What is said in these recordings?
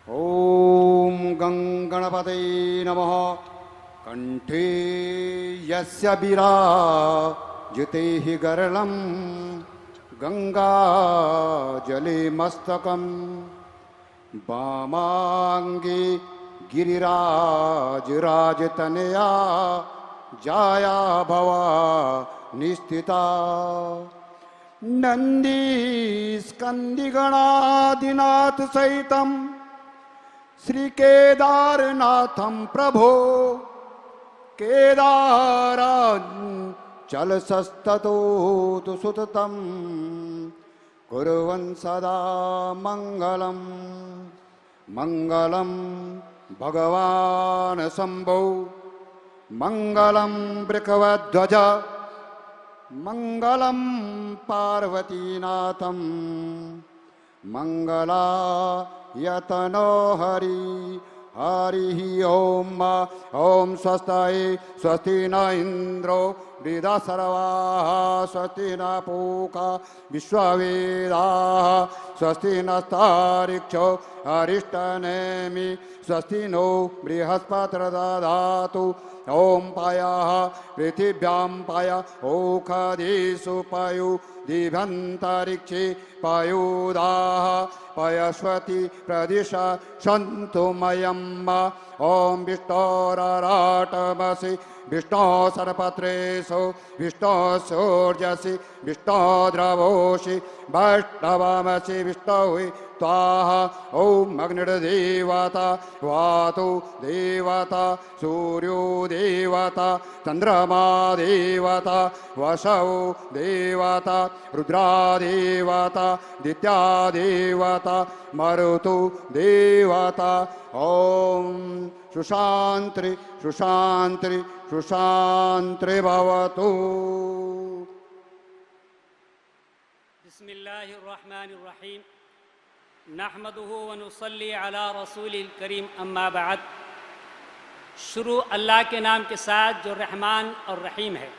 ओम गं गणपतये नमः। कंठे यस्य विराजते हि गरलं गंगाजले मस्तकं वामांगे गिरिराजराजतनया जाया भवा निस्थिता नंदी स्कंदिगणादिनाथ सहितं श्री केदारनाथं प्रभो केदाराचलसस्ततो तु सुततं कुर्वन् सदा मंगलम् मंगलं भगवान् शंभो मंगलं वृषभध्वज मंगलं पार्वतीनाथं मंगलायतनो हरि हरि ओम। ओम स्वस्ति स्वस्ति न इंद्रो वृद्धसर्वाः स्वस्ति न पूषा विश्ववेदाः स्वस्ति नस्तार्क्ष्यो अरिष्टनेमि स्वस्ति नो बृहस्पतिर्दधातु। ओम पायाः पृथिव्यां पाय ओषधीषु पायु दिव्यन्तरिक्षे पायुदाः पयस्वती प्रदिशा सन्तु मयम्। ओम विष्णोराराटमसि विष्णो सरपत्रेषु विष्णो सूर्यसि विष्णो द्रवोषि वैष्णवमसि विष्णो स्वाहा। ओम अग्निर्देवता वातु देवता सूर्यो देवता चंद्रमा देवता वसौ देवता रुद्रा देवता दित्या देवता मरुतु देवता। ओम सुशांति सुशांति सुशांति भवतु। बिस्मिल्लाहिर्रहमानिर्रहीम नहमदुहु व नुसल्ली अला रसूलिल करीम अम्मा बाद। शुरू अल्लाह के नाम के साथ जो रहमान और रहीम है।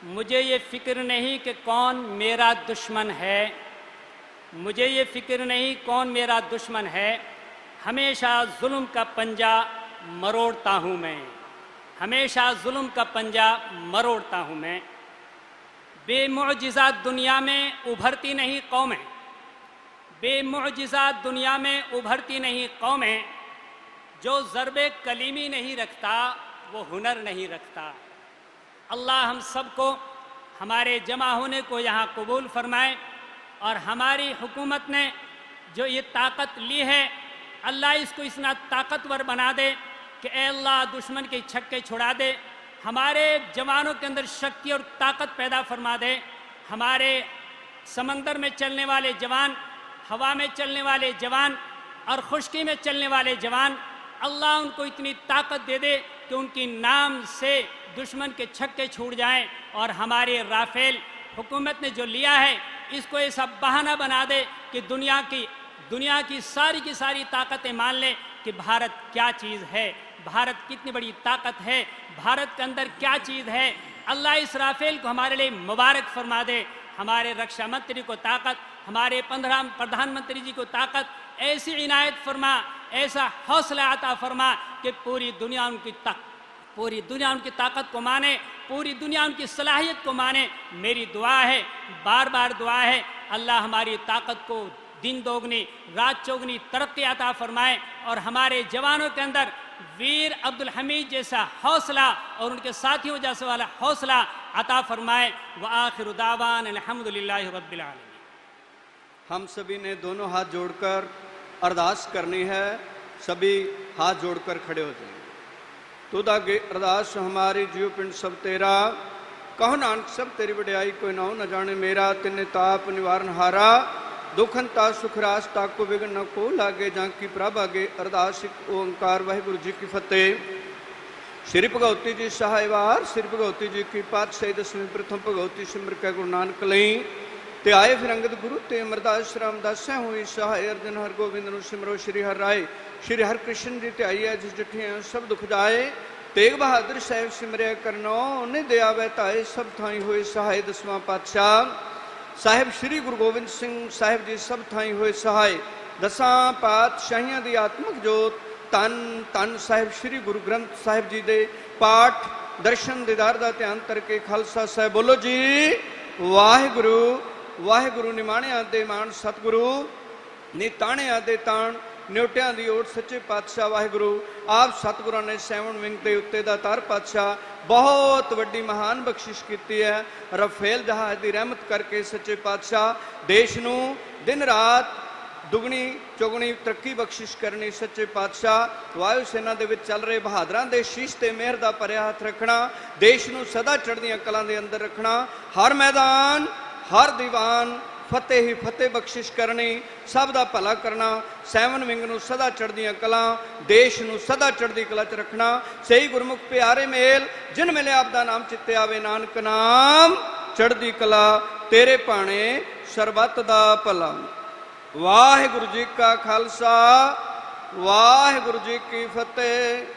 मुझे ये फ़िक्र नहीं कि कौन मेरा दुश्मन है, मुझे ये फ़िक्र नहीं कौन मेरा दुश्मन है। हमेशा जुल्म का पंजा मरोड़ता हूँ मैं, हमेशा जुल्म का पंजा मरोड़ता हूँ मैं। बेमुअजिज़ात दुनिया में उभरती नहीं कौमें, बेमुअजिज़ात दुनिया में उभरती नहीं कौमें। जो ज़रबे कलीमी नहीं रखता वो हुनर नहीं रखता। अल्लाह हम सबको हमारे जमा होने को यहाँ कबूल फरमाए और हमारी हुकूमत ने जो ये ताकत ली है अल्लाह इसको इतना ताकतवर बना दे कि ए अल्लाह दुश्मन के छक्के छुड़ा दे। हमारे जवानों के अंदर शक्ति और ताकत पैदा फरमा दे। हमारे समंदर में चलने वाले जवान, हवा में चलने वाले जवान और खुश्की में चलने वाले जवान, अल्लाह उनको इतनी ताकत दे दे कि उनकी नाम से दुश्मन के छक्के छूट जाएं। और हमारे राफेल हुकूमत ने जो लिया है इसको ऐसा बहाना बना दे कि दुनिया की सारी ताकतें मान ले कि भारत क्या चीज़ है, भारत कितनी बड़ी ताकत है, भारत के अंदर क्या चीज़ है। अल्लाह इस राफेल को हमारे लिए मुबारक फरमा दे। हमारे रक्षा मंत्री को ताकत, हमारे 15 प्रधानमंत्री जी को ताकत, ऐसी इनायत फरमा, ऐसा हौसला अता फरमा कि पूरी दुनिया उनकी ताकत को माने, पूरी दुनिया उनकी सलाहियत को माने। मेरी दुआ है, बार बार दुआ है, अल्लाह हमारी ताकत को दिन दोगुनी रात चौगुनी तरक्की अता फरमाए और हमारे जवानों के अंदर वीर अब्दुल हमीद जैसा हौसला और उनके साथियों जैसा वाला हौसला अता फरमाए। व आखिर दावान अल्हम्दुलिल्लाहि रब्बिल आलमीन। हम सभी ने दोनों हाथ जोड़कर अरदास करनी है। सभी हाथ जोड़कर खड़े हो जाएंगे। तुद आगे अरदास हमारी जीव पिंड सब तेरा, कहो नानक सब तेरी वड्याई कोई ना हो न जाने मेरा। तिन्ने ताप निवारण हारा, दुखंता सुखरास ताको विघ्न न को लागे। जाकी प्रभ आगे अरदास ओंकार वाहिगुरु जी की फतेह। श्री भगवती जी सहायवार, श्री भगवती जी की पातशाही दसवीं प्रथम भगवती सिमर कै गुरु नानक लई। ते आए फिर अंगद गुरु ते अमरदास रामदास हुई सहाय। अर्जन हर गोविंद नु सिमरो श्री हर राय। श्री हर कृष्ण जी ते आई है जिस जठिया सब दुख जाए। तेग बहादुर साहेब सिमरिया करनो ने दया वहताए। सब थाई हुए सहाय। दसवां पातशाह साहेब श्री गुरु गोविंद सिंह साहेब जी सब थाई हुए सहाय। दसां पातशाहियां दी आत्मक जोत धन धन साहिब श्री गुरु ग्रंथ साहिब जी दे पाठ दर्शन दीदार दा ध्यान करके खालसा साहिब बोलो जी वाहिगुरु वाहिगुरु। निमाणिया दे मान सतगुरु निताणिया दे ताण न्योटिया दी ओट सच्चे पातशाह वाहिगुरु। आप सतगुरां ने सैवन विंग दे उत्ते दा तार पातशाह बहुत वड्डी महान बख्शिश की है। रफेल जहाज की रहमत करके सच्चे पातशाह देश नूं दिन रात दुगनी चौगनी तरक्की बख्शिश करनी। सच्चे पातशाह वायु सेना दे विच चल रहे बहादरां दे शीश ते मेहर दा भरिया हथ रखना, देश नूं सदा चढ़दियां कलां दे अंदर रखना। हर मैदान हर दीवान फतेह ही फतेह बख्शिश करनी, सब दा भला करना। सैवन विंग नूं सदा चढ़दियां कलां, देश नूं सदा चढ़दी कला च रखना। सही गुरमुख प्यारे मेल जिन मेले आप दा नाम चित्ते आवे, नानक नाम चढ़दी कला तेरे भाणे सरबत दा भला। वाहिगुरु जी का खालसा वाहिगुरु जी की फतेह।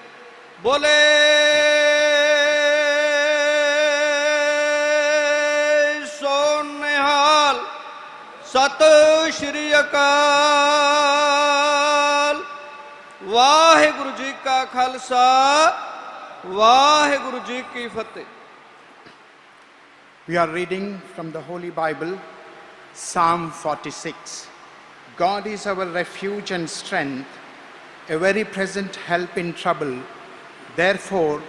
बोले सो निहाल सत श्री अकाल। वाहिगुरु जी का खालसा वाहिगुरु जी की फतेह। We are reading from the Holy Bible, Psalm 46. God is our refuge and strength, a very present help in trouble. Therefore,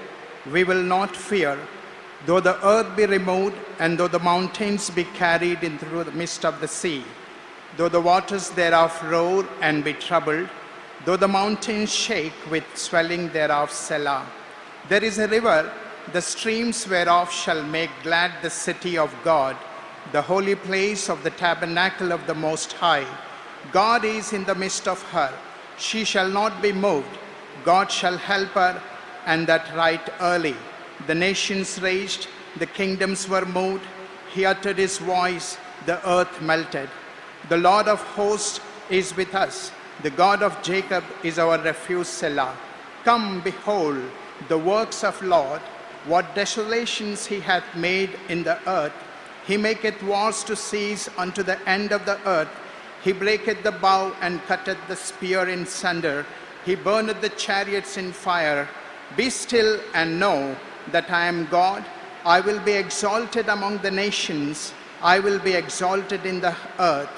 we will not fear, though the earth be removed, and though the mountains be carried in through the midst of the sea, though the waters thereof roar and be troubled, though the mountains shake with swelling thereof, Selah. There is a river, the streams whereof shall make glad the city of God, the holy place of the tabernacle of the Most High. God is in the midst of her. She shall not be moved. God shall help her, and that right early. The nations raged, the kingdoms were moved. He uttered his voice, the earth melted. The Lord of hosts is with us. The God of Jacob is our refuge, Selah. Come, behold the works of Lord, what desolations he hath made in the earth. He maketh wars to cease unto the end of the earth. He breaketh the bow and cutteth the spear in sunder. He burneth the chariots in fire. Be still and know that I am God. I will be exalted among the nations. I will be exalted in the earth.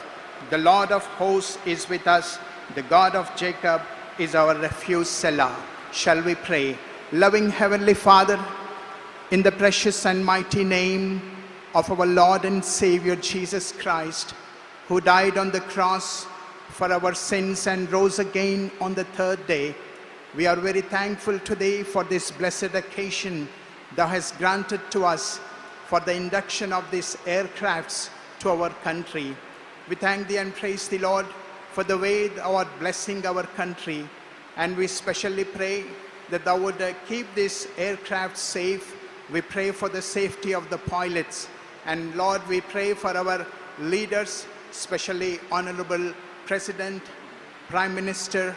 The Lord of hosts is with us. The God of Jacob is our refuge, Selah. Shall we pray? Loving Heavenly Father, in the precious and mighty name of our Lord and Savior Jesus Christ, who died on the cross for our sins and rose again on the third day, we are very thankful today for this blessed occasion thou hast granted to us for the induction of these aircrafts to our country. We thank thee and praise thee, Lord, for the way thou art blessing our country, and we specially pray that thou would keep this aircraft safe. We pray for the safety of the pilots, and Lord, we pray for our leaders, especially Honorable President, Prime Minister,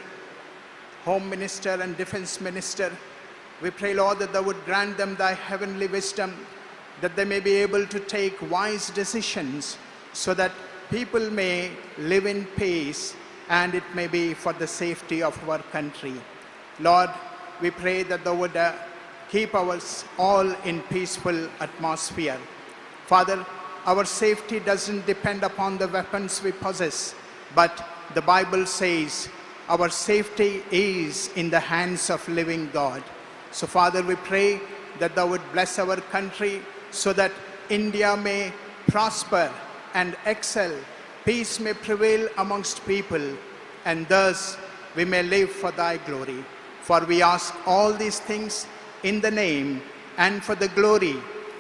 Home Minister and Defense Minister. We pray, Lord, that thou would grant them thy heavenly wisdom, that they may be able to take wise decisions so that people may live in peace and it may be for the safety of our country. Lord, we pray that thou would keep us all in peaceful atmosphere. Father, our safety doesn't depend upon the weapons we possess, but the Bible says our safety is in the hands of living God. So Father, we pray that thou would bless our country so that India may prosper and excel, peace may prevail amongst people, and thus we may live for thy glory. For we ask all these things in the name and for the glory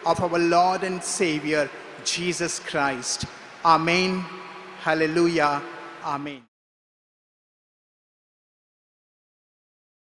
of our Lord and Savior, Jesus Christ. Amen. Hallelujah. Amen.